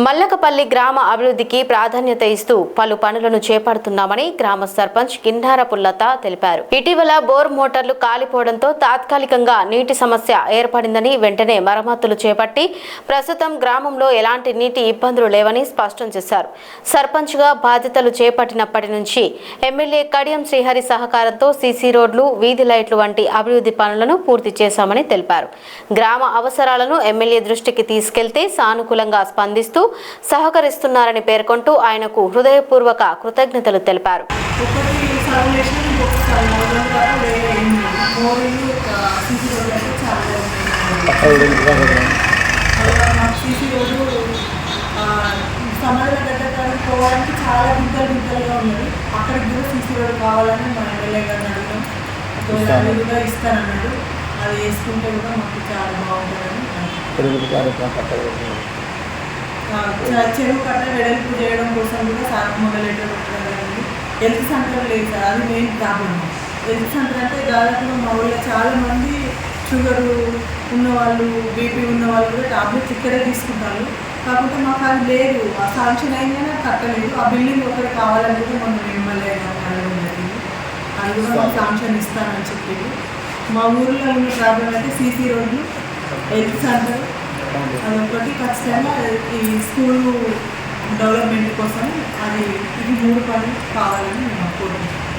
మల్లకపల్లి గ్రామ అభివృద్ధికి ప్రాధాన్యత ఇస్తూ పలు పనులను చేపడుతున్నామని గ్రామ సర్పంచ్ కిండారపు లత తెలిపారు. ఇటీవల బోర్ మోటార్లు కాలిపోవడంతో తాత్కాలికంగా నీటి సమస్య ఏర్పడిందని వెంటనే మరమ్మతులు చేపట్టి ప్రస్తుతం గ్రామంలో ఎలాంటి నీటి ఇబ్బందులు లేవని స్పష్టం చేశారు. సర్పంచ్ గా బాధ్యతలు చేపట్టినప్పటి నుంచి ఎమ్మెల్యే కడియం శ్రీహరి సహకారంతో సీసీ రోడ్లు, వీధి లైట్లు వంటి అభివృద్ధి పనులను పూర్తి చేశామని తెలిపారు. గ్రామ అవసరాలను ఎమ్మెల్యే దృష్టికి తీసుకెళ్తే సానుకూలంగా స్పందిస్తూ సహకరిస్తున్నారని పేర్కొంటూ ఆయనకు హృదయపూర్వక కృతజ్ఞతలు తెలిపారు. పోవడానికి చాలా గుంతలుగా ఉన్నది. అక్కడికి కూడా సీసీ రోడ్డు కావాలని మా ఎమ్మెల్యే గారిని అడిగాం. అది కూడా ఇస్తానన్నాడు. అది వేసుకుంటే కూడా మాకు చాలా బాగుంటుందని. చెరువు కట్ట వెడల్పు చేయడం కోసం కూడా సార్మొగ లెటర్ పెట్టడం జరిగింది. హెల్త్ సెంటర్ లేదు సార్, అది మెయిన్ ప్రాబ్లమ్. హెల్త్ సెంటర్ అంటే దాదాపుగా మా ఊళ్ళో చాలామంది షుగరు ఉన్నవాళ్ళు, బీపీ ఉన్నవాళ్ళు కూడా టాబ్లెట్స్ ఇక్కడే తీసుకుంటారు. కాకపోతే మాకు అది లేదు, ఆ శాంక్షన్ అయినా కట్టలేదు. ఆ బిల్డింగ్ ఒకటి కావాలని కూడా మనం ఎమ్మెల్యే అడగడం జరిగింది. అది కూడా మాకు శాంక్షన్ ఇస్తానని చెప్పింది. మా ఊళ్ళో ఉన్న ప్రాబ్లం అయితే సీసీ రోడ్లు, హెల్త్ సెంటర్, అదొకటి ఖచ్చితంగా ఈ స్కూల్ డెవలప్మెంట్ కోసం అది ఇది 3 పనులు కావాలని మేము కోరుకుంటున్నాం.